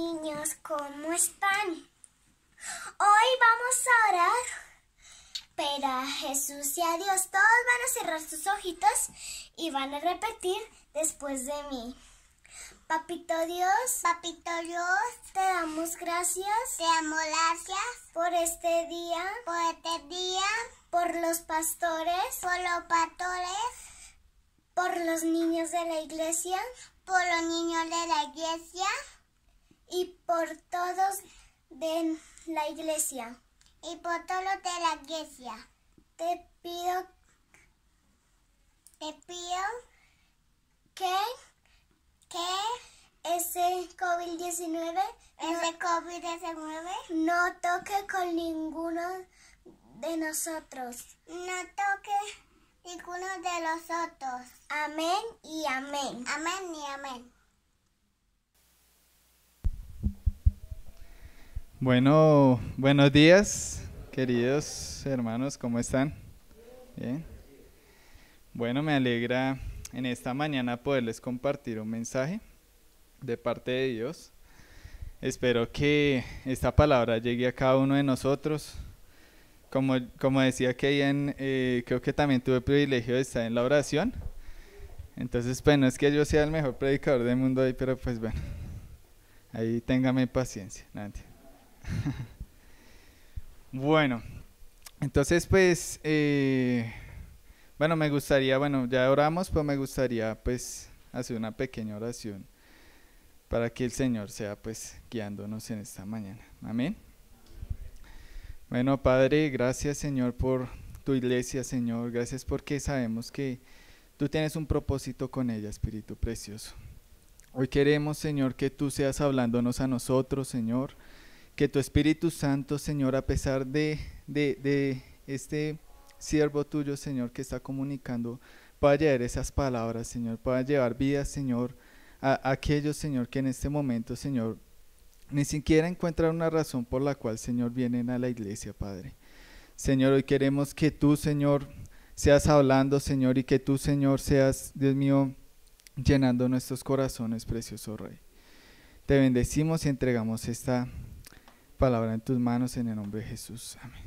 niños, ¿cómo están? Hoy vamos a orar, pero a Jesús y a Dios. Todos van a cerrar sus ojitos y van a repetir después de mí. Papito Dios, te damos gracias, por este día, por los pastores, por los niños de la iglesia, y por todos de la iglesia. Te pido que ese COVID-19 no toque con ninguno de nosotros. Amén y amén. Bueno, buenos días, queridos hermanos, ¿cómo están? Bien. Bueno, me alegra en esta mañana poderles compartir un mensaje de parte de Dios. Espero que esta palabra llegue a cada uno de nosotros. Como decía que creo que también tuve el privilegio de estar en la oración. Entonces, pues no es que yo sea el mejor predicador del mundo ahí, pero pues bueno, ahí téngame paciencia. Bueno, entonces pues, bueno, me gustaría, ya oramos, pero me gustaría pues hacer una pequeña oración para que el Señor sea pues guiándonos en esta mañana. Amén. Bueno, Padre, gracias Señor por tu iglesia, Señor, gracias porque sabemos que tú tienes un propósito con ella, Espíritu Precioso. Hoy queremos, Señor, que tú seas hablándonos a nosotros, Señor, que tu Espíritu Santo, Señor, a pesar de este siervo tuyo, Señor, que está comunicando, pueda llevar esas palabras, Señor, pueda llevar vida, Señor, a aquellos, Señor, que en este momento, Señor, ni siquiera encuentran una razón por la cual, Señor, vienen a la iglesia, Padre. Señor, hoy queremos que tú, Señor, seas hablando, Señor, y que tú, Señor, seas, Dios mío, llenando nuestros corazones, precioso Rey. Te bendecimos y entregamos esta palabra en tus manos en el nombre de Jesús. Amén.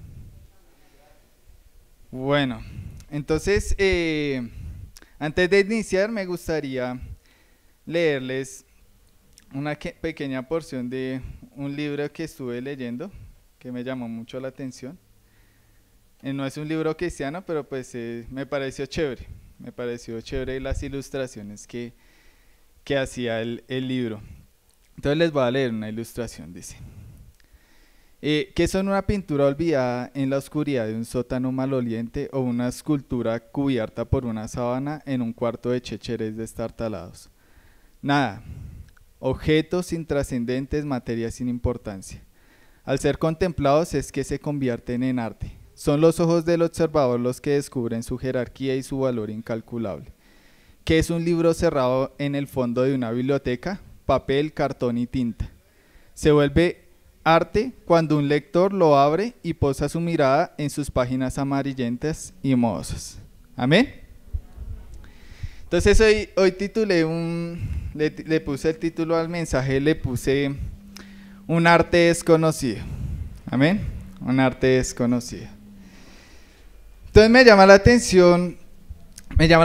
Bueno, entonces, antes de iniciar me gustaría leerles una pequeña porción de un libro que estuve leyendo, que me llamó mucho la atención. No es un libro cristiano, pero pues me pareció chévere las ilustraciones que hacía el libro. Entonces les voy a leer una ilustración, dice. ¿Qué son una pintura olvidada en la oscuridad de un sótano maloliente o una escultura cubierta por una sábana en un cuarto de chécheres destartalados? Nada. Objetos intrascendentes, materias sin importancia. Al ser contemplados es que se convierten en arte. Son los ojos del observador los que descubren su jerarquía y su valor incalculable. ¿Qué es un libro cerrado en el fondo de una biblioteca? Papel, cartón y tinta. Se vuelve arte cuando un lector lo abre y posa su mirada en sus páginas amarillentas y mohosas. Amén. Entonces hoy titulé le puse el título al mensaje, le puse un arte desconocido. Amén. Un arte desconocido. Entonces me llama la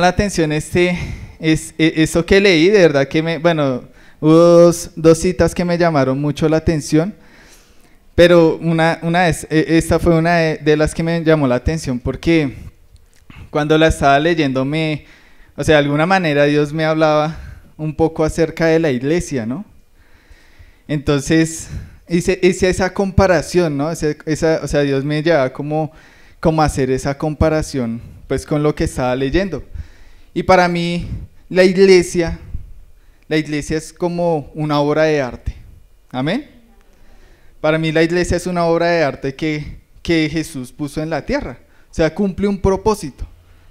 atención eso que leí, de verdad que hubo dos citas que me llamaron mucho la atención, pero esta fue una de las que me llamó la atención porque cuando la estaba leyendo de alguna manera Dios me hablaba un poco acerca de la iglesia, ¿no? Entonces hice esa comparación, ¿no? Dios me llevaba como a hacer esa comparación pues con lo que estaba leyendo. Y para mí la iglesia es como una obra de arte. Amén. Para mí la iglesia es una obra de arte que Jesús puso en la tierra. O sea, cumple un propósito.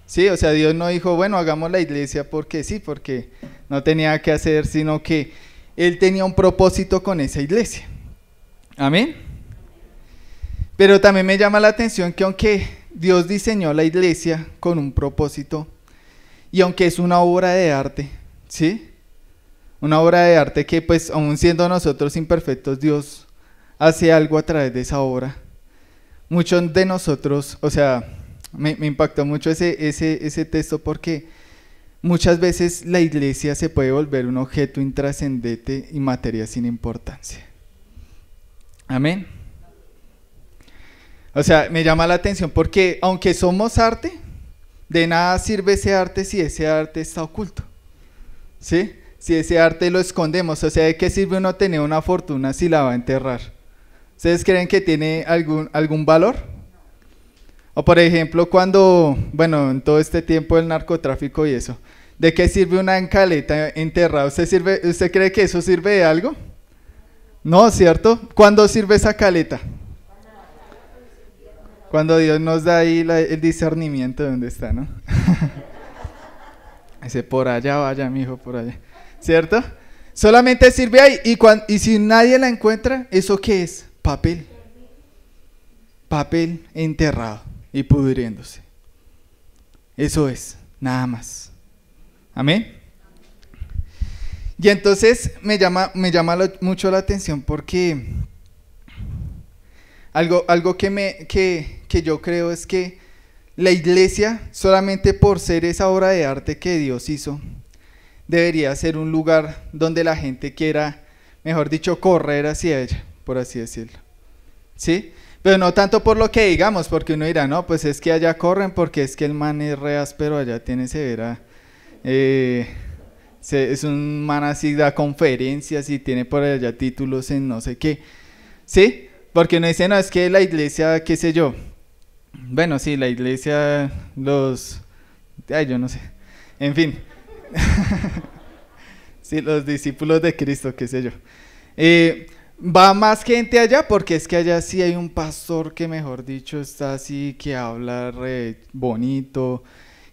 Sí, o sea, Dios no dijo, bueno, hagamos la iglesia porque sí, porque no tenía que hacer, sino que Él tenía un propósito con esa iglesia. Amén. Pero también me llama la atención que aunque Dios diseñó la iglesia con un propósito, y aunque es una obra de arte, ¿sí? una obra de arte que pues aún siendo nosotros imperfectos, Dios hace algo a través de esa obra. Muchos de nosotros, o sea, me impactó mucho ese texto porque muchas veces la iglesia se puede volver un objeto intrascendente y materia sin importancia. Amén. O sea, me llama la atención porque aunque somos arte, de nada sirve ese arte si ese arte está oculto, ¿sí? Si ese arte lo escondemos, o sea, ¿de qué sirve uno tener una fortuna si la va a enterrar? ¿Ustedes creen que tiene algún valor? O por ejemplo, cuando, bueno, en todo este tiempo del narcotráfico y eso, ¿de qué sirve una encaleta enterrada? ¿Usted cree que eso sirve de algo? No, ¿cierto? ¿Cuándo sirve esa caleta? Cuando Dios nos da ahí el discernimiento de dónde está, ¿no? Dice, por allá vaya, mijo, por allá. ¿Cierto? Solamente sirve ahí. Y si nadie la encuentra, ¿eso qué es? Papel. Papel enterrado y pudriéndose. Eso es, nada más. Amén. Y entonces me llama mucho la atención porque algo que yo creo es que la iglesia, solamente por ser esa obra de arte que Dios hizo, debería ser un lugar donde la gente quiera, mejor dicho, correr hacia ella, por así decirlo. ¿Sí? Pero no tanto por lo que digamos, porque uno dirá, no, pues es que allá corren porque es que el man es re áspero, allá tiene severa, es un man así, da conferencias y tiene por allá títulos en no sé qué. ¿Sí? Porque uno dice, no, es que la iglesia, qué sé yo. Bueno, sí, la iglesia, yo no sé. En fin. Sí, los discípulos de Cristo, qué sé yo. Va más gente allá porque es que allá sí hay un pastor que, mejor dicho, está así, que habla re bonito,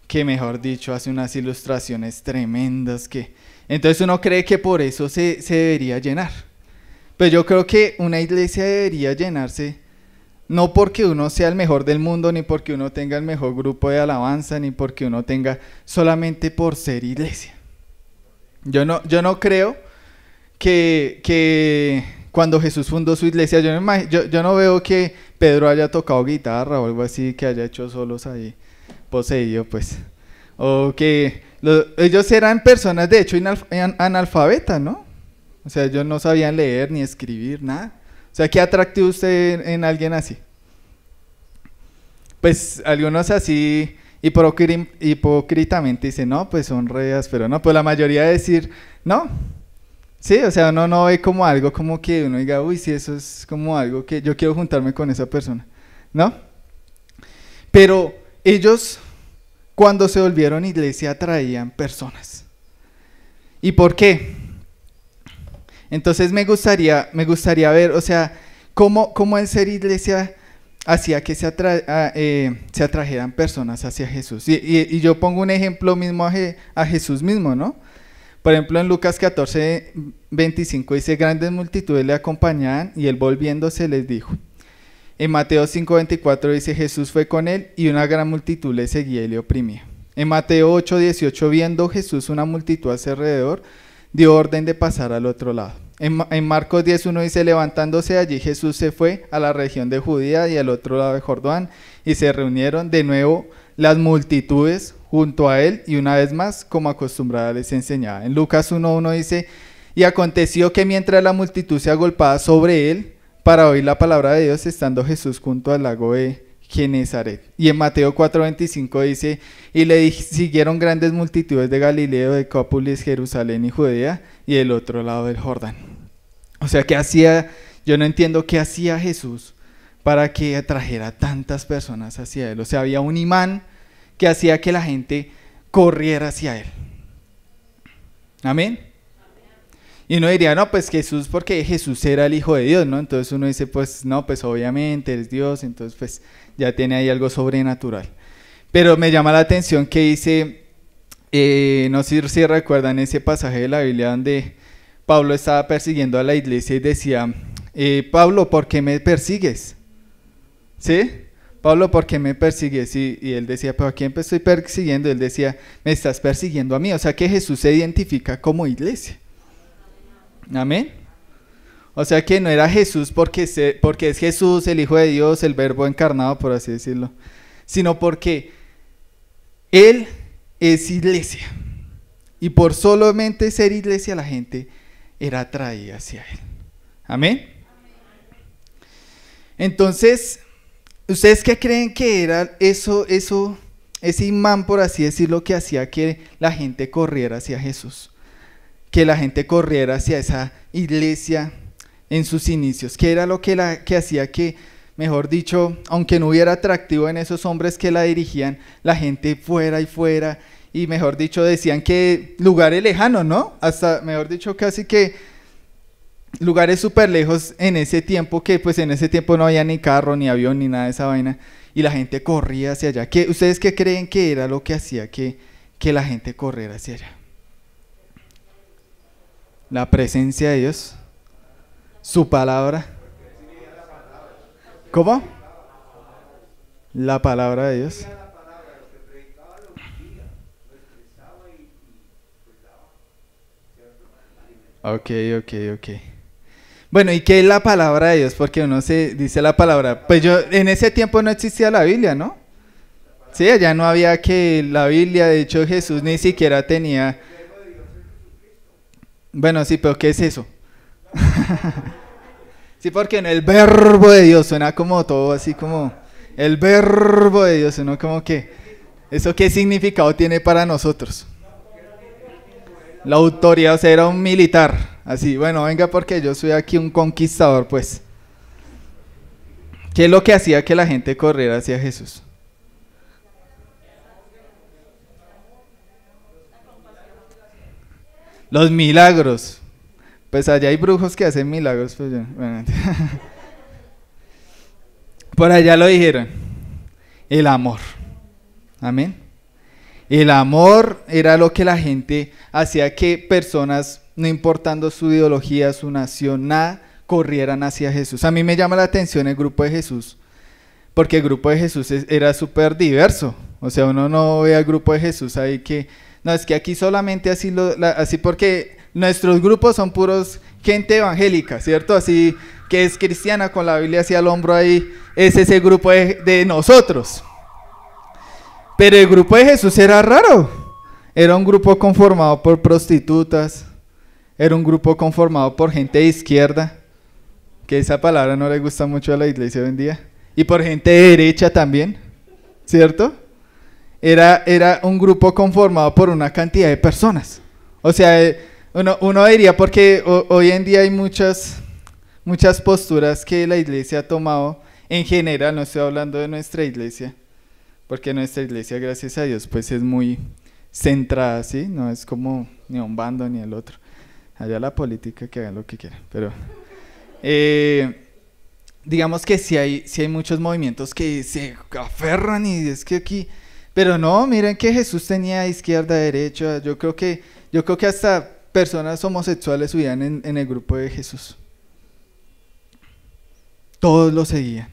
que, mejor dicho, hace unas ilustraciones tremendas, que entonces uno cree que por eso se debería llenar. Pero yo creo que una iglesia debería llenarse no porque uno sea el mejor del mundo, ni porque uno tenga el mejor grupo de alabanza, ni porque uno tenga, solamente por ser iglesia. Yo no creo que cuando Jesús fundó su iglesia, yo no veo que Pedro haya tocado guitarra o algo así, que haya hecho solos ahí, poseído, pues. O que ellos eran personas, de hecho, analfabetas, ¿no? O sea, ellos no sabían leer ni escribir, nada. O sea, ¿qué atractivo usted en alguien así? Pues algunos así hipócritamente dicen, no, pues son reas, pero no, pues la mayoría decir, no. Sí, o sea, uno no ve como algo como que uno diga, uy, sí, eso es como algo que yo quiero juntarme con esa persona, ¿no? Pero ellos, cuando se volvieron iglesia, atraían personas. ¿Y por qué? Entonces me gustaría ver, o sea, cómo el ser iglesia hacía que se atrajeran personas hacia Jesús. Y yo pongo un ejemplo mismo a Jesús mismo, ¿no? Por ejemplo, en Lucas 14, 25 dice, grandes multitudes le acompañaban y él volviéndose les dijo. En Mateo 5, 24 dice, Jesús fue con él y una gran multitud le seguía y le oprimía. En Mateo 8, 18, viendo Jesús una multitud a su alrededor, dio orden de pasar al otro lado. En Marcos 10:1 dice, levantándose allí Jesús se fue a la región de Judea y al otro lado de Jordán, y se reunieron de nuevo las multitudes junto a él, y una vez más, como acostumbrada, les enseñaba. En Lucas 1:1 dice, y aconteció que mientras la multitud se agolpaba sobre él para oír la palabra de Dios, estando Jesús junto al lago de Genezaret. Y en Mateo 4:25 dice, y le siguieron grandes multitudes de Galilea, de Decápolis, Jerusalén y Judea, y el otro lado del Jordán. O sea, ¿qué hacía? Yo no entiendo qué hacía Jesús para que atrajera tantas personas hacia él. O sea, había un imán que hacía que la gente corriera hacia él. Amén. Y uno diría, no, pues Jesús, porque Jesús era el Hijo de Dios, ¿no? Entonces uno dice, pues no, pues obviamente es Dios, entonces pues ya tiene ahí algo sobrenatural. Pero me llama la atención que dice, no sé si recuerdan ese pasaje de la Biblia donde Pablo estaba persiguiendo a la iglesia y decía, Pablo, ¿por qué me persigues? ¿Sí? Pablo, ¿por qué me persigues? Y él decía, ¿pero a quién estoy persiguiendo? Él decía, me estás persiguiendo a mí. O sea que Jesús se identifica como iglesia. Amén. O sea que no era Jesús porque es Jesús, el Hijo de Dios, el Verbo encarnado, por así decirlo, sino porque Él es iglesia. Y por solamente ser iglesia la gente era atraída hacia Él. Amén. Entonces, ¿ustedes qué creen que era ese imán, por así decirlo, que hacía que la gente corriera hacia Jesús? Que la gente corriera hacia esa iglesia en sus inicios. ¿Qué era lo que hacía que, mejor dicho, aunque no hubiera atractivo en esos hombres que la dirigían, la gente fuera y fuera? Y mejor dicho, decían que lugares lejanos, ¿no? Hasta, mejor dicho, casi que lugares súper lejos en ese tiempo, que pues en ese tiempo no había ni carro, ni avión, ni nada de esa vaina, y la gente corría hacia allá. ¿Ustedes qué creen que era lo que hacía que la gente corriera hacia allá? La presencia de Dios, su palabra. ¿Cómo? La palabra de Dios. Ok. Bueno, ¿y qué es la palabra de Dios? Porque uno se dice la palabra. Pues en ese tiempo no existía la Biblia, ¿no? Sí, allá no había que la Biblia. De hecho, Jesús ni siquiera tenía. Bueno, sí, pero ¿qué es eso? Sí, porque en el verbo de Dios suena como todo así como el verbo de Dios, ¿no? Como que, ¿eso qué significado tiene para nosotros? La autoridad, o sea, era un militar, así, bueno, venga porque yo soy aquí un conquistador, pues. ¿Qué es lo que hacía que la gente corriera hacia Jesús? Los milagros. Pues allá hay brujos que hacen milagros, pues yo, bueno. Por allá lo dijeron, el amor. Amén. El amor era lo que la gente hacía que personas, no importando su ideología, su nación, nada, corrieran hacia Jesús. A mí me llama la atención el grupo de Jesús, porque el grupo de Jesús era súper diverso. O sea, uno no ve al grupo de Jesús ahí que, no, es que aquí solamente así, así porque nuestros grupos son puros gente evangélica, ¿cierto? Así que es cristiana con la Biblia hacia el hombro ahí, es ese grupo de nosotros. Pero el grupo de Jesús era raro. Era un grupo conformado por prostitutas, era un grupo conformado por gente de izquierda, que esa palabra no le gusta mucho a la iglesia hoy en día, y por gente de derecha también, ¿cierto? Era un grupo conformado por una cantidad de personas. O sea, uno diría, porque hoy en día hay muchas posturas que la iglesia ha tomado, en general, no estoy hablando de nuestra iglesia, porque nuestra iglesia, gracias a Dios, pues es muy centrada, ¿sí? No es como ni un bando ni el otro. Allá la política, que hagan lo que quieran, pero digamos que sí hay muchos movimientos que se aferran y es que aquí, pero no, miren que Jesús tenía izquierda, derecha. Yo creo que hasta personas homosexuales subían en el grupo de Jesús. Todos lo seguían,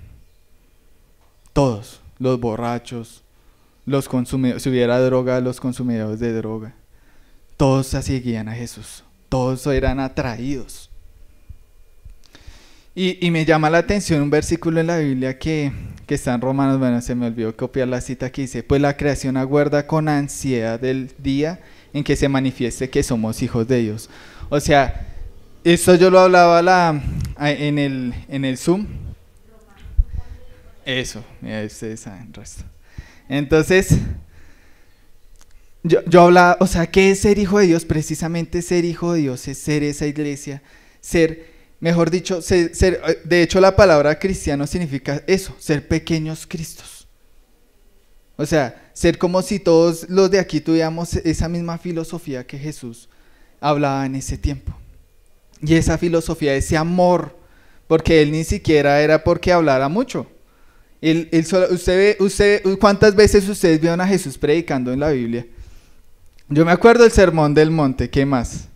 todos. Los borrachos, los consumidores, si hubiera droga, los consumidores de droga, todos seguían a Jesús, todos eran atraídos. Y me llama la atención un versículo en la Biblia que está en Romanos, bueno, se me olvidó copiar la cita que dice, pues la creación aguarda con ansiedad el día en que se manifieste que somos hijos de Dios. O sea, esto yo lo hablaba en el Zoom. Eso, mira, ustedes saben el resto. Entonces, yo hablaba, o sea, ¿qué es ser hijo de Dios? Precisamente ser hijo de Dios es ser esa iglesia, ser, mejor dicho, de hecho la palabra cristiano significa eso, ser pequeños Cristos. O sea, ser como si todos los de aquí tuviéramos esa misma filosofía que Jesús hablaba en ese tiempo. Y esa filosofía, ese amor, porque él ni siquiera era porque hablara mucho. ¿Cuántas veces ustedes vieron a Jesús predicando en la Biblia? Yo me acuerdo del Sermón del Monte, ¿qué más?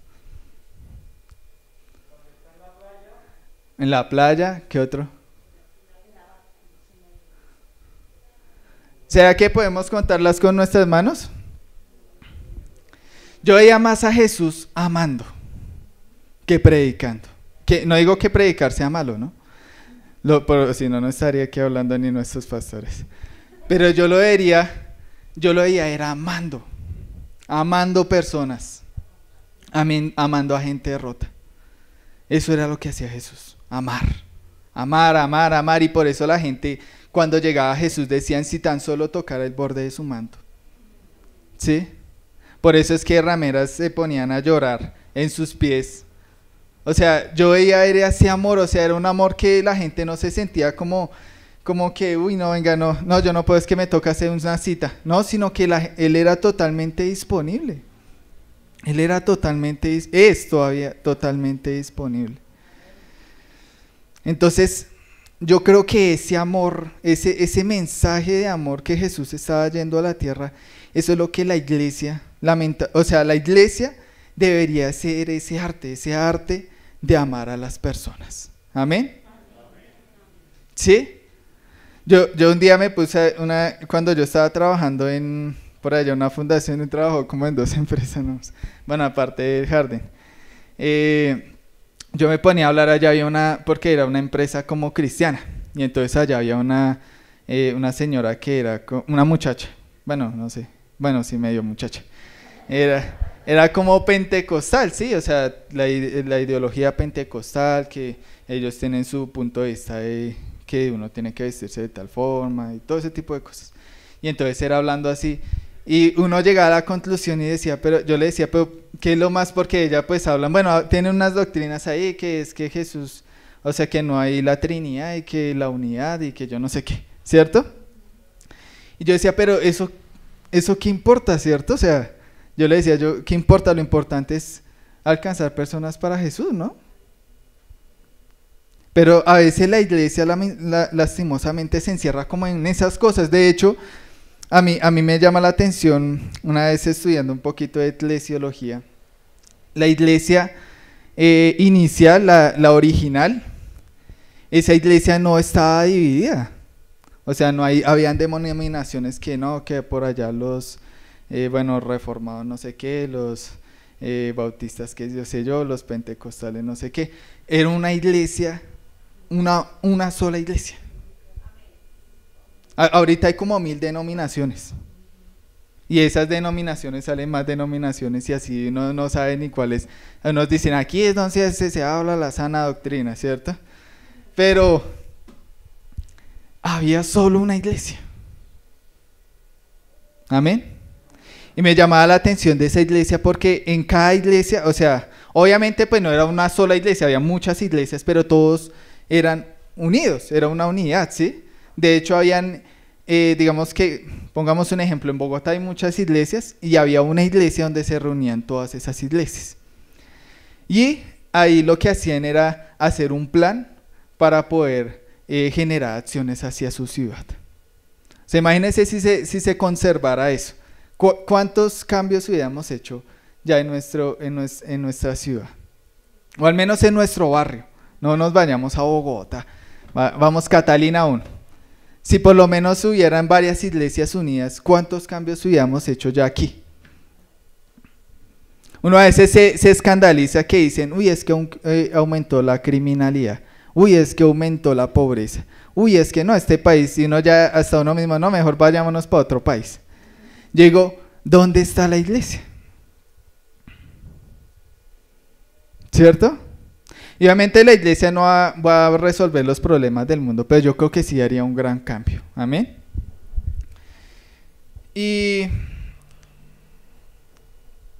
En la playa, ¿qué otro? ¿Será que podemos contarlas con nuestras manos? Yo veía más a Jesús amando que predicando. Que, no digo que predicar sea malo, ¿no? Pero si no, no estaría aquí hablando ni nuestros pastores. Pero yo lo veía era amando personas, amando a gente rota. Eso era lo que hacía Jesús, amar, y por eso la gente cuando llegaba a Jesús decían si tan solo tocara el borde de su manto. ¿Sí? Por eso es que rameras se ponían a llorar en sus pies. O sea, yo veía era ese amor, o sea, era un amor que la gente no se sentía como que, uy, no, venga, no, yo no puedo, es que me toca hacer una cita. No, sino que él era totalmente disponible. Es todavía totalmente disponible. Entonces, yo creo que ese amor, ese mensaje de amor que Jesús estaba yendo a la tierra, eso es lo que la iglesia, la iglesia debería ser ese arte de amar a las personas. ¿Amén? ¿Sí? Yo un día me puse cuando yo estaba trabajando por allá una fundación, trabajó como en 2 empresas, ¿no? Bueno, aparte del jardín. Yo me ponía a hablar, allá había porque era una empresa como cristiana, y entonces allá había una señora que era una muchacha, bueno, no sé, bueno, sí, medio muchacha, era como pentecostal, sí, o sea, la ideología pentecostal, que ellos tienen su punto de vista de que uno tiene que vestirse de tal forma, y todo ese tipo de cosas, y entonces era hablando así, y uno llegaba a la conclusión y decía, pero yo le decía, pero ¿qué es lo más? Porque ella pues hablan, bueno, tiene unas doctrinas ahí que es que Jesús, o sea, que no hay la Trinidad y que la unidad y que yo no sé qué, ¿cierto? Y yo decía, pero eso ¿qué importa, cierto? O sea, yo le decía, ¿qué importa? Lo importante es alcanzar personas para Jesús, ¿no? Pero a veces la iglesia lastimosamente se encierra como en esas cosas. De hecho, a mí me llama la atención, una vez estudiando un poquito de eclesiología, la iglesia inicial, la original, esa iglesia no estaba dividida. O sea, habían denominaciones que no, que por allá los, reformados no sé qué, los bautistas que yo sé yo, los pentecostales no sé qué. Era una iglesia, una sola iglesia. Ahorita hay como 1000 denominaciones. Y esas denominaciones salen más denominaciones y así uno no sabe ni cuáles. Nos dicen, aquí es donde se habla la sana doctrina, ¿cierto? Pero había solo una iglesia. Amén. Y me llamaba la atención de esa iglesia porque en cada iglesia, o sea, obviamente pues no era una sola iglesia, había muchas iglesias, pero todos eran unidos, era una unidad, ¿sí? De hecho habían, digamos que, pongamos un ejemplo, en Bogotá hay muchas iglesias y había una iglesia donde se reunían todas esas iglesias. Y ahí lo que hacían era hacer un plan para poder generar acciones hacia su ciudad. Se imagínense si se conservara eso. ¿Cuántos cambios hubiéramos hecho ya en nuestra ciudad? O al menos en nuestro barrio. No nos vayamos a Bogotá. Vamos Catalina 1. Si por lo menos hubieran varias iglesias unidas, ¿cuántos cambios hubiéramos hecho ya aquí? Uno a veces se escandaliza que dicen, uy, es que aumentó la criminalidad, uy, es que aumentó la pobreza, uy, es que no, este país, y uno ya hasta uno mismo, no, mejor vayámonos para otro país. Yo digo, ¿dónde está la iglesia? ¿Cierto? Y obviamente la iglesia no va a resolver los problemas del mundo, pero yo creo que sí haría un gran cambio. Amén. Y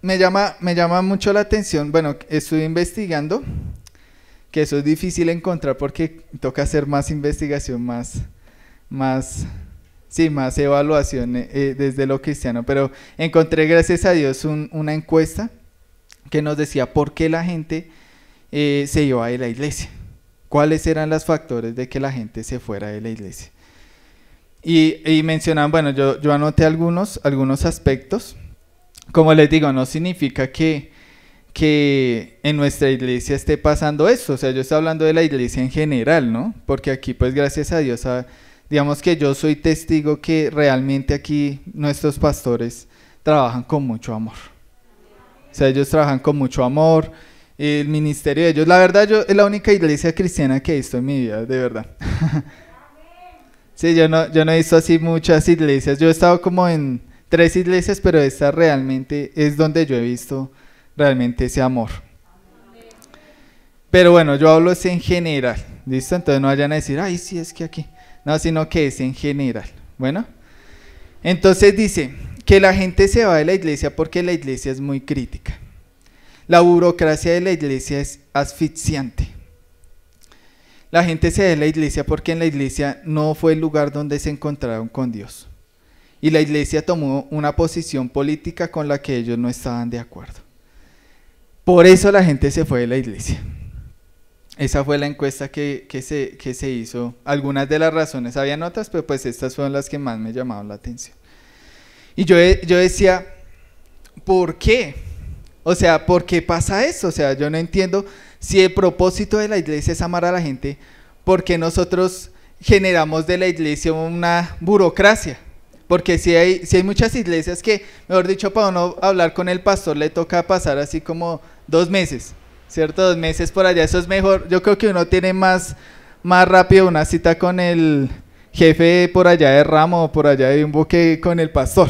me llama mucho la atención, bueno, estoy investigando, que eso es difícil encontrar porque toca hacer más investigación, más evaluación desde lo cristiano, pero encontré, gracias a Dios, una encuesta que nos decía por qué la gente se iba de la iglesia, cuáles eran los factores de que la gente se fuera de la iglesia. Y mencionaban, bueno, yo anoté algunos aspectos. Como les digo, no significa que en nuestra iglesia esté pasando eso, o sea, yo estoy hablando de la iglesia en general, ¿no? Porque aquí, pues, gracias a Dios, digamos que yo soy testigo que realmente aquí nuestros pastores trabajan con mucho amor. O sea, ellos trabajan con mucho amor, el ministerio de ellos. La verdad, yo es la única iglesia cristiana que he visto en mi vida, de verdad. Sí, yo no he visto así muchas iglesias. Yo he estado como en 3 iglesias, pero esta realmente es donde yo he visto realmente ese amor. Pero bueno, yo hablo es en general, ¿listo? Entonces no vayan a decir, ay, sí, es que aquí. No, sino que es en general. Bueno, entonces dice que la gente se va de la iglesia porque la iglesia es muy crítica. La burocracia de la iglesia es asfixiante. La gente se va de la iglesia porque en la iglesia no fue el lugar donde se encontraron con Dios. Y la iglesia tomó una posición política con la que ellos no estaban de acuerdo. Por eso la gente se fue de la iglesia. Esa fue la encuesta que se hizo. Algunas de las razones, habían otras, pero pues estas fueron las que más me llamaron la atención. Y yo decía, ¿por qué? O sea, ¿por qué pasa eso? O sea, yo no entiendo si el propósito de la iglesia es amar a la gente, ¿por qué nosotros generamos de la iglesia una burocracia? Porque si hay muchas iglesias que, mejor dicho, para uno hablar con el pastor le toca pasar así como 2 meses. ¿Cierto? 2 meses por allá, eso es mejor. Yo creo que uno tiene más rápido una cita con el jefe por allá de ramo o por allá de Bimbo que con el pastor,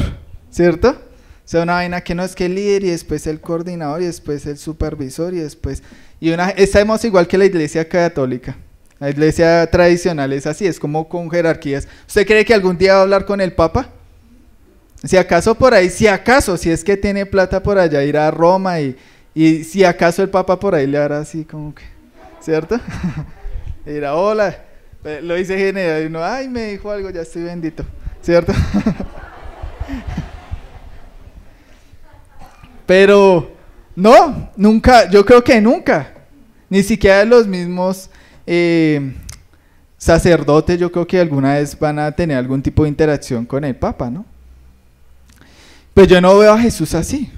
¿cierto? O sea, una vaina que no es que el líder y después el coordinador y después el supervisor y después... Estamos igual que la iglesia católica. La iglesia tradicional es así, es como con jerarquías. ¿Usted cree que algún día va a hablar con el Papa? Si acaso por ahí, si es que tiene plata por allá, ir a Roma y si acaso el Papa por ahí le hará así como que, ¿cierto? Y dirá, hola, lo hice general y uno, ay, me dijo algo, ya estoy bendito, ¿cierto? Pero no, nunca, yo creo que nunca, ni siquiera los mismos sacerdotes, yo creo que alguna vez van a tener algún tipo de interacción con el Papa, ¿no? Pues yo no veo a Jesús así.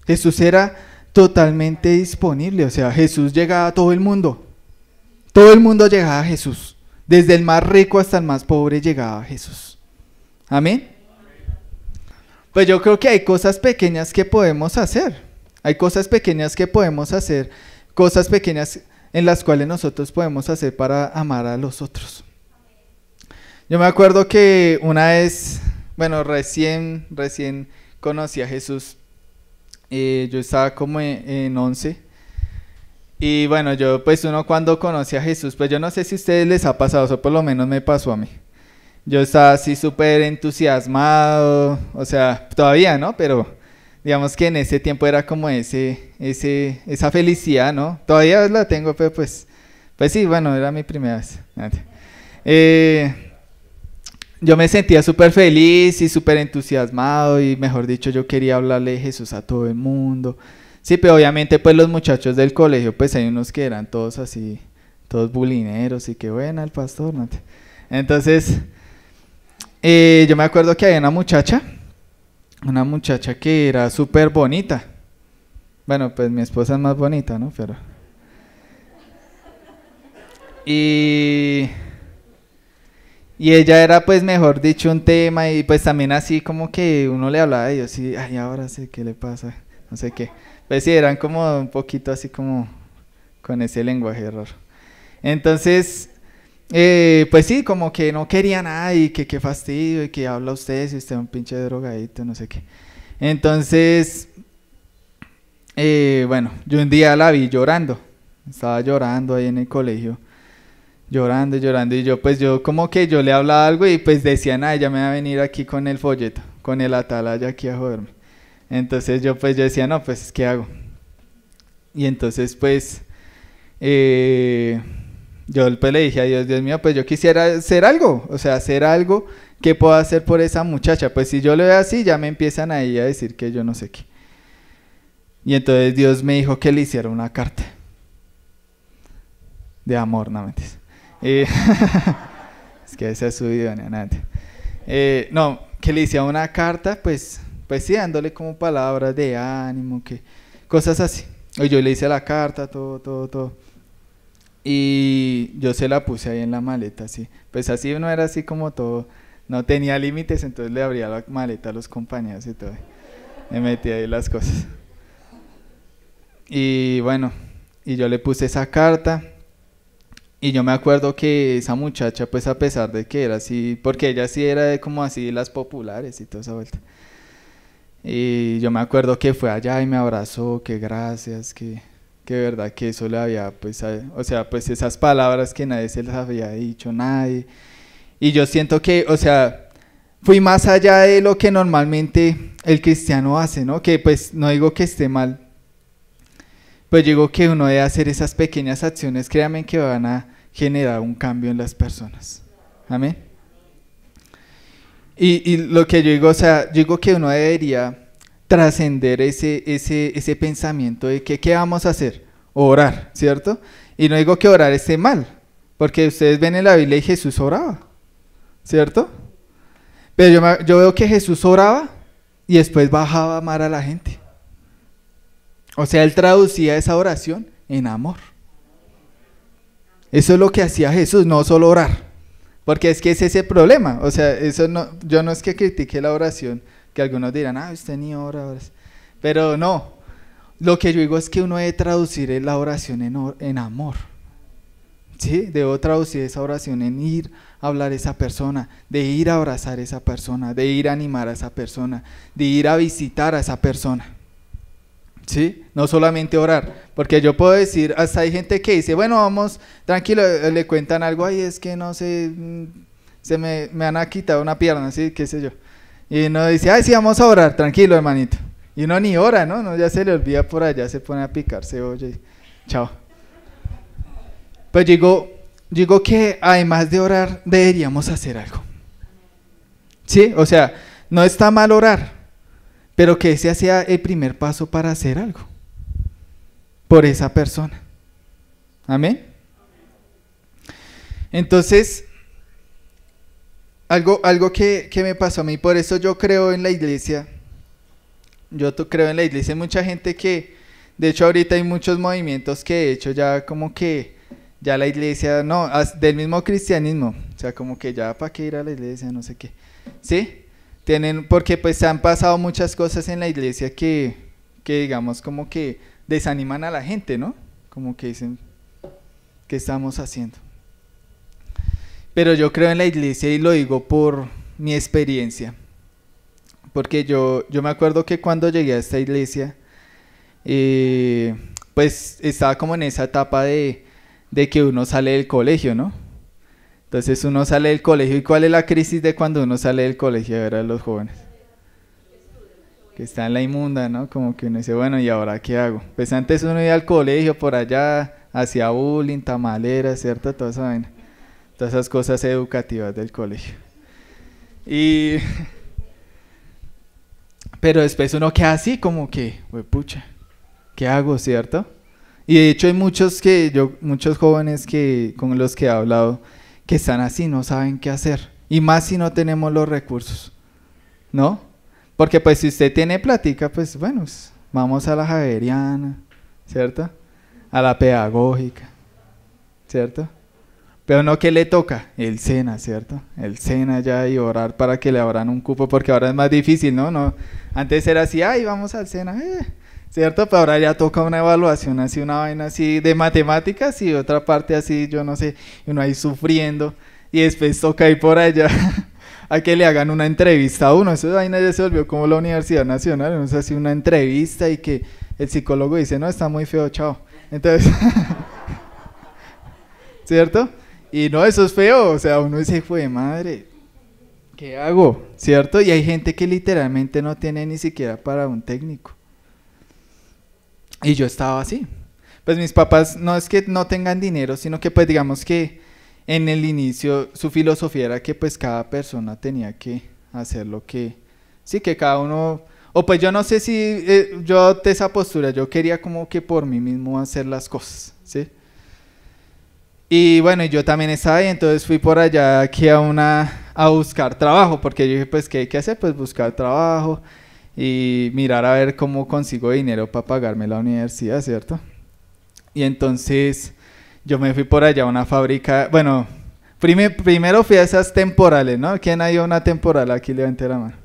Jesús era totalmente disponible, o sea, Jesús llegaba a todo el mundo llegaba a Jesús, desde el más rico hasta el más pobre llegaba a Jesús. Amén. Pues yo creo que hay cosas pequeñas que podemos hacer, cosas pequeñas en las cuales nosotros podemos hacer para amar a los otros. Yo me acuerdo que una vez, bueno, recién conocí a Jesús. Yo estaba como en 11 y bueno, yo pues uno cuando conoce a Jesús, pues yo no sé si a ustedes les ha pasado, eso por lo menos me pasó a mí. Yo estaba así súper entusiasmado, o sea, todavía, ¿no? Pero digamos que en ese tiempo era como esa felicidad, ¿no? Todavía la tengo, pero pues sí, bueno, era mi primera vez. Yo me sentía súper feliz y súper entusiasmado y mejor dicho yo quería hablarle de Jesús a todo el mundo. Sí, pero obviamente pues los muchachos del colegio pues hay unos que eran todos así, todos bulineros y que buena el pastor, ¿no? Entonces yo me acuerdo que había una muchacha que era súper bonita. Bueno, pues mi esposa es más bonita, ¿no? Pero... Y ella era pues mejor dicho un tema y pues también así como que uno le hablaba de Dios y ay ahora sé qué le pasa, no sé qué. Pues sí, eran como un poquito así como con ese lenguaje raro. Entonces, pues sí, como que no quería nada y que qué fastidio y que habla usted si usted es un pinche drogadito, no sé qué. Entonces, bueno, yo un día la vi llorando, estaba llorando ahí en el colegio. Llorando y yo como que yo le hablaba algo y pues decía, nada, ella me va a venir aquí con el folleto, con el atalaya aquí a joderme. Entonces yo decía, no, pues ¿qué hago? Y entonces pues yo pues le dije a Dios, Dios mío, pues yo quisiera hacer algo, o sea, hacer algo que pueda hacer por esa muchacha. Pues si yo lo veo así, ya me empiezan ahí a decir que yo no sé qué. Y entonces Dios me dijo que le hiciera una carta de amor, no mentes. Es que esa es su vida, no, que le hiciera una carta, pues sí, dándole como palabras de ánimo, que cosas así. Y yo le hice la carta, todo. Y yo se la puse ahí en la maleta, así. Pues así uno era así como todo, no tenía límites, entonces le abría la maleta a los compañeros y todo. Me metía ahí las cosas. Y bueno, y yo le puse esa carta. Y yo me acuerdo que esa muchacha, pues a pesar de que era así, porque ella sí era de como así las populares y toda esa vuelta. Y yo me acuerdo que fue allá y me abrazó, que gracias, que de verdad que eso le había, pues, o sea, pues esas palabras que nadie se las había dicho, nadie. Y yo siento que, o sea, fui más allá de lo que normalmente el cristiano hace, ¿no? Que pues no digo que esté mal, pues digo que uno debe hacer esas pequeñas acciones, créanme que van a generar un cambio en las personas. Amén. Y lo que yo digo, o sea, yo digo que uno debería trascender ese pensamiento de que ¿qué vamos a hacer? Orar, ¿cierto? Y no digo que orar esté mal, porque ustedes ven en la Biblia y Jesús oraba, ¿cierto? Pero yo veo que Jesús oraba y después bajaba a amar a la gente. O sea, él traducía esa oración en amor. Eso es lo que hacía Jesús, no solo orar. Porque es que es ese problema. O sea, eso no, yo no es que critique la oración, que algunos dirán, usted ni ora. Pero no. Lo que yo digo es que uno debe traducir la oración en amor. ¿Sí? Debo traducir esa oración en ir a hablar a esa persona, de ir a abrazar a esa persona, de ir a animar a esa persona, de ir a visitar a esa persona. ¿Sí? No solamente orar, porque yo puedo decir, hasta hay gente que dice, bueno, vamos, tranquilo, le cuentan algo, ay, es que no sé, me han quitado una pierna, ¿sí? Qué sé yo. Y uno dice, ay, sí, vamos a orar, tranquilo, hermanito. Y uno ni ora, ¿no? No, ya se le olvida por allá, se pone a picar cebolla y chao. Pues digo que además de orar, deberíamos hacer algo. ¿Sí? O sea, no está mal orar, pero que ese sea el primer paso para hacer algo por esa persona. Amén. Entonces, algo que me pasó a mí, por eso yo creo en la iglesia. Yo creo en la iglesia. Hay mucha gente que, de hecho ahorita hay muchos movimientos que de hecho ya como que, ya la iglesia, no, del mismo cristianismo, o sea como que ya para qué ir a la iglesia, no sé qué. ¿Sí? Porque pues han pasado muchas cosas en la iglesia que digamos como que desaniman a la gente, ¿no? Como que dicen, ¿qué estamos haciendo? Pero yo creo en la iglesia y lo digo por mi experiencia, porque yo me acuerdo que cuando llegué a esta iglesia, pues estaba como en esa etapa de que uno sale del colegio, ¿no? Entonces uno sale del colegio, ¿y cuál es la crisis de cuando uno sale del colegio a ver a los jóvenes? Que está en la inmunda, ¿no? Como que uno dice, bueno, ¿y ahora qué hago? Pues antes uno iba al colegio por allá, hacía bullying, tamaleras, ¿cierto? Toda esa vaina, todas esas cosas educativas del colegio. Pero después uno queda así como que, pucha, ¿qué hago, cierto? Y de hecho hay muchos jóvenes con los que he hablado, que están así, no saben qué hacer, y más si no tenemos los recursos, ¿no? Porque pues si usted tiene plática, pues bueno, vamos a la Javeriana, ¿cierto? A la pedagógica, ¿cierto? Pero no, ¿qué le toca? El SENA, ¿cierto? El SENA ya, y orar para que le abran un cupo, porque ahora es más difícil, ¿no? Antes era así, ay, vamos al SENA, ¿cierto? Pero ahora ya toca una evaluación así, una vaina así de matemáticas y otra parte así, yo no sé, uno ahí sufriendo y después toca ir por allá a que le hagan una entrevista a uno. Esa vaina ya se volvió como la Universidad Nacional, uno se hace una entrevista y que el psicólogo dice, no, está muy feo, chao. Entonces, ¿cierto? Y no, eso es feo, o sea, uno dice, fue madre, ¿qué hago? ¿Cierto? Y hay gente que literalmente no tiene ni siquiera para un técnico. Y yo estaba así. Pues mis papás no es que no tengan dinero, sino que pues digamos que en el inicio su filosofía era que pues cada persona tenía que hacer lo que, sí, que cada uno, o pues yo no sé si yo adopté esa postura, yo quería como que por mí mismo hacer las cosas, ¿sí? Y bueno, yo también estaba ahí, entonces fui por allá aquí a buscar trabajo, porque yo dije pues ¿qué hay que hacer? Pues buscar trabajo y mirar a ver cómo consigo dinero para pagarme la universidad, ¿cierto? Y entonces yo me fui por allá a una fábrica, bueno, primero fui a esas temporales, ¿no? ¿Quién ha ido a una temporal? Aquí levante la mano.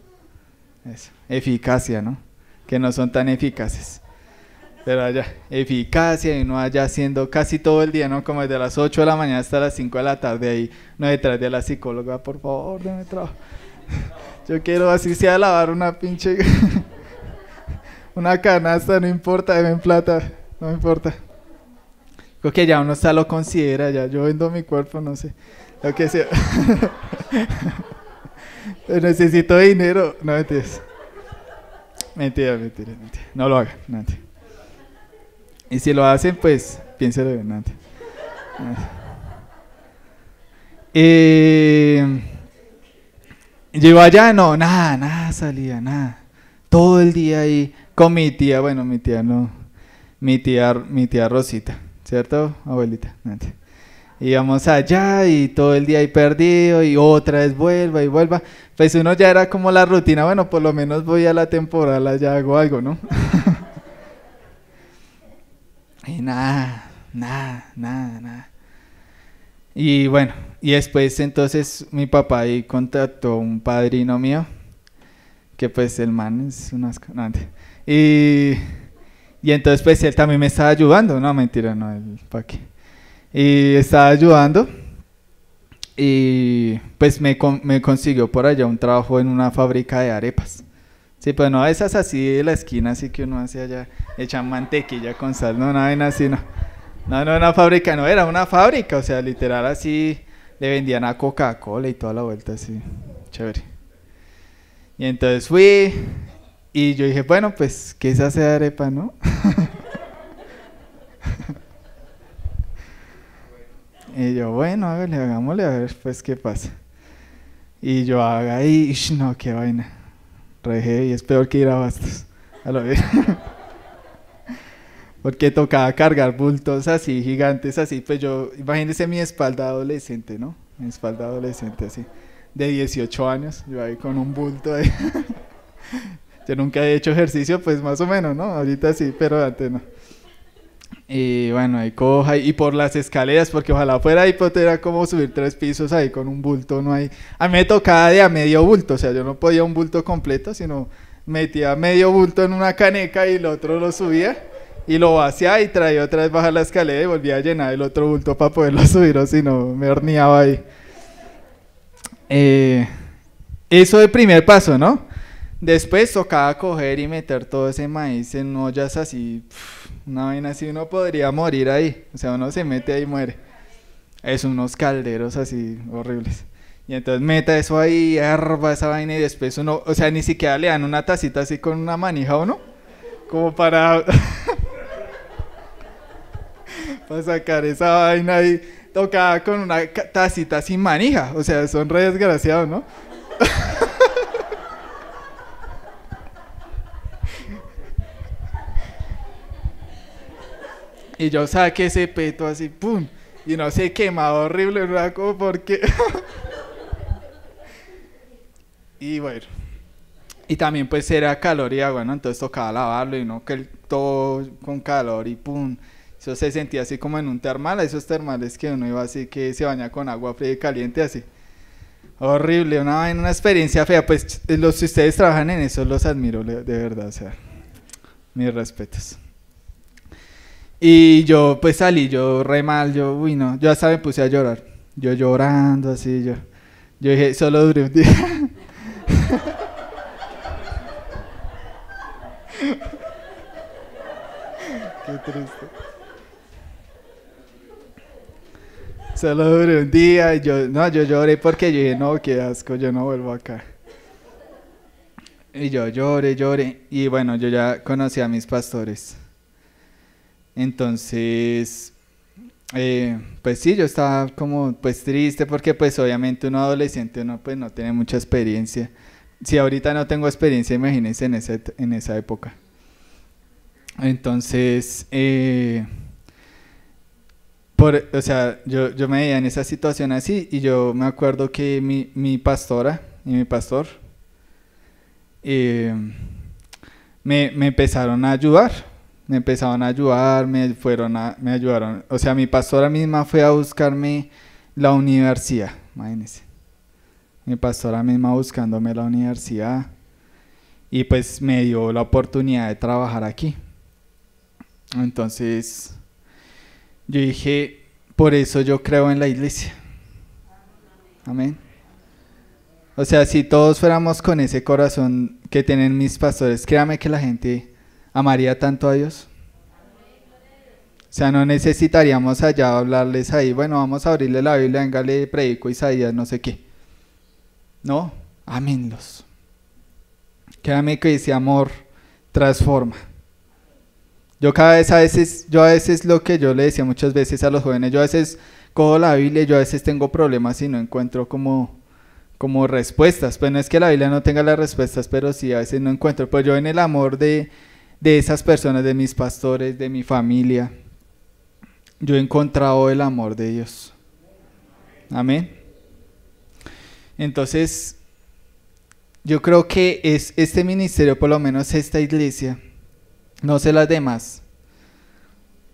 Eso, eficacia, ¿no? Que no son tan eficaces. Pero allá, eficacia, y uno allá haciendo casi todo el día, ¿no? Como desde las 8 de la mañana hasta las 5 de la tarde, ahí, no detrás de la psicóloga, por favor, déme trabajo. Yo quiero así sea lavar una pinche, una canasta, no importa, denme plata, no me importa. Creo que ya uno hasta lo considera, ya yo vendo mi cuerpo, no sé, lo que sea. Necesito dinero, no mentiras. Mentira, no lo hagan, no, mentira. Y si lo hacen, pues piénselo bien, no, mentira. Llegó allá, no, nada salía, nada. Todo el día ahí con mi tía, bueno, mi tía no, mi tía Rosita, ¿cierto, abuelita? Mentira. Íbamos allá y todo el día ahí perdido y otra vez vuelva y vuelva. Pues uno ya era como la rutina, bueno, por lo menos voy a la temporada, allá hago algo, ¿no? Y nada. Y bueno, y después entonces mi papá ahí contactó a un padrino mío, que pues el man es un asco, no, y entonces pues él también me estaba ayudando, no, mentira, no, el pa' qué. Y estaba ayudando y pues me consiguió por allá un trabajo en una fábrica de arepas. Sí, pues no esas así de la esquina, así que uno hace allá, echan mantequilla con sal, no, nada no, así, no. No, una fábrica, no, era una fábrica, o sea, literal así, le vendían a Coca-Cola y toda la vuelta, así, chévere. Y entonces fui, y yo dije, bueno, pues, ¿qué es hacer arepa, no? Y yo, bueno, hágale, hagámosle, a ver, pues, qué pasa. Y yo haga ahí, no, qué vaina, re y es peor que ir a Bastos, a lo ver. Porque tocaba cargar bultos así, gigantes así, pues yo, imagínense mi espalda adolescente, ¿no? Mi espalda adolescente así, de 18 años, yo ahí con un bulto ahí. Yo nunca he hecho ejercicio, pues más o menos, ¿no? Ahorita sí, pero antes no. Y bueno, ahí coja, y por las escaleras, porque ojalá fuera ahí, pues era como subir 3 pisos ahí con un bulto, no hay. A mí me tocaba de a medio bulto, o sea, yo no podía un bulto completo, sino metía medio bulto en una caneca y el otro lo subía. Y lo vaciaba y traía otra vez bajar la escalera y volvía a llenar el otro bulto para poderlo subir, o si no, me horneaba ahí. Eso de primer paso, ¿no? Después tocaba coger y meter todo ese maíz en ollas así, una vaina así, uno podría morir ahí. O sea, uno se mete ahí y muere. Es unos calderos así horribles. Y entonces meta eso ahí, herba esa vaina y después uno, o sea, ni siquiera le dan una tacita así con una manija o no, como para... para sacar esa vaina ahí, tocaba con una tacita sin manija, o sea, son re desgraciados, ¿no? Y yo saqué ese peto así, pum, y no se quemaba horrible, no era como porque... Y bueno, y también pues era calor y agua, ¿no? Entonces tocaba lavarlo y no que todo con calor y pum... Eso se sentía así como en un termal, esos termales que uno iba así que se baña con agua fría y caliente así. Horrible, una experiencia fea. Pues los si ustedes trabajan en eso los admiro de verdad, o sea, mis respetos. Y yo pues salí, yo re mal, yo, uy no, yo hasta me puse a llorar. Yo llorando así, yo dije, solo duré un día. Qué triste. Solo duré un día y yo lloré porque yo dije, no, qué asco, yo no vuelvo acá. Y yo lloré, y bueno, yo ya conocí a mis pastores. Entonces, pues sí, yo estaba como pues triste porque pues obviamente uno adolescente, uno pues no tiene mucha experiencia. Si ahorita no tengo experiencia, imagínense en esa época. Entonces, o sea, yo me veía en esa situación así y yo me acuerdo que mi pastora y mi pastor me empezaron a ayudar, me ayudaron, o sea, mi pastora misma fue a buscarme la universidad, imagínense, mi pastora misma buscándome la universidad y pues me dio la oportunidad de trabajar aquí. Entonces yo dije, por eso yo creo en la iglesia. Amén. O sea, si todos fuéramos con ese corazón que tienen mis pastores, créame que la gente amaría tanto a Dios. O sea, no necesitaríamos allá hablarles ahí, bueno, vamos a abrirle la Biblia, venga, le predico Isaías, no sé qué. No, ámenlos. Créame que ese amor transforma. Yo a veces lo que yo le decía muchas veces a los jóvenes, yo a veces cojo la Biblia, yo a veces tengo problemas y no encuentro como respuestas. Pues no es que la Biblia no tenga las respuestas, pero sí a veces no encuentro. Pues yo en el amor de esas personas, de mis pastores, de mi familia, yo he encontrado el amor de Dios. Amén. Entonces, yo creo que es este ministerio, por lo menos esta iglesia, no sé las demás,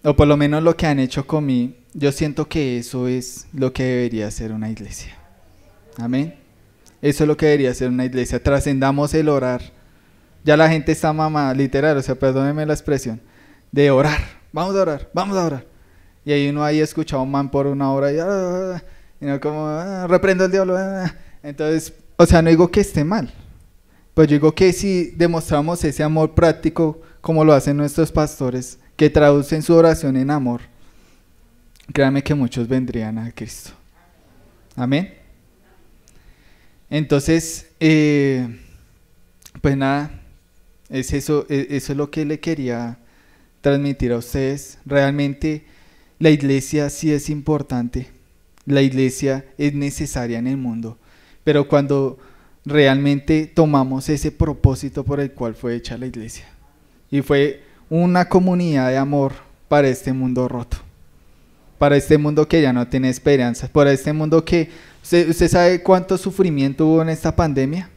o por lo menos lo que han hecho conmigo, yo siento que eso es lo que debería ser una iglesia. Amén. Eso es lo que debería ser una iglesia. Trascendamos el orar. Ya la gente está mamada, literal, o sea, perdónenme la expresión, de orar. Vamos a orar, vamos a orar. Y ahí uno ahí escucha a un man por una hora y no como, reprendo al diablo. Entonces, o sea, no digo que esté mal. Pues yo digo que si demostramos ese amor práctico, como lo hacen nuestros pastores, que traducen su oración en amor, créanme que muchos vendrían a Cristo. Amén. Entonces, pues nada, eso es lo que le quería transmitir a ustedes. Realmente la iglesia sí es importante, la iglesia es necesaria en el mundo, pero cuando realmente tomamos ese propósito por el cual fue hecha la iglesia, y fue una comunidad de amor para este mundo roto, para este mundo que ya no tiene esperanza, para este mundo que, ¿usted sabe cuánto sufrimiento hubo en esta pandemia?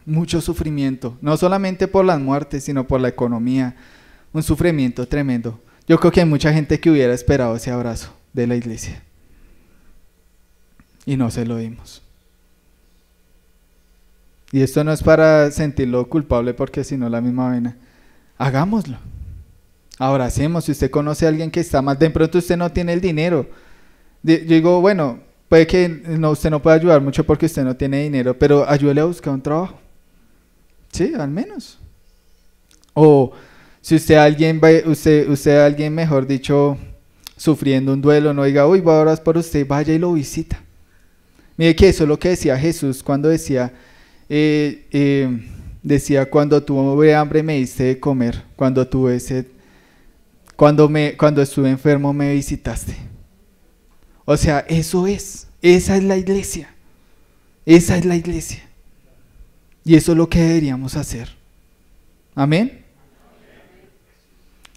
Mucho sufrimiento, no solamente por las muertes, sino por la economía, un sufrimiento tremendo. Yo creo que hay mucha gente que hubiera esperado ese abrazo de la iglesia y no se lo dimos. Y esto no es para sentirlo culpable, porque si no la misma vaina. Hagámoslo. Abracemos. Si usted conoce a alguien que está mal, de pronto usted no tiene el dinero. Yo digo, bueno, puede que usted no pueda ayudar mucho porque usted no tiene dinero, pero ayúdele a buscar un trabajo. Sí, al menos. O si usted a alguien, usted a alguien, mejor dicho, sufriendo un duelo, no diga, uy, voy a orar por usted, vaya y lo visita. Mire que eso es lo que decía Jesús cuando decía, cuando tuve hambre me diste de comer, cuando tuve sed, cuando estuve enfermo me visitaste. O sea, esa es la iglesia, esa es la iglesia. Y eso es lo que deberíamos hacer. Amén.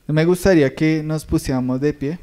Me gustaría que nos pusiéramos de pie.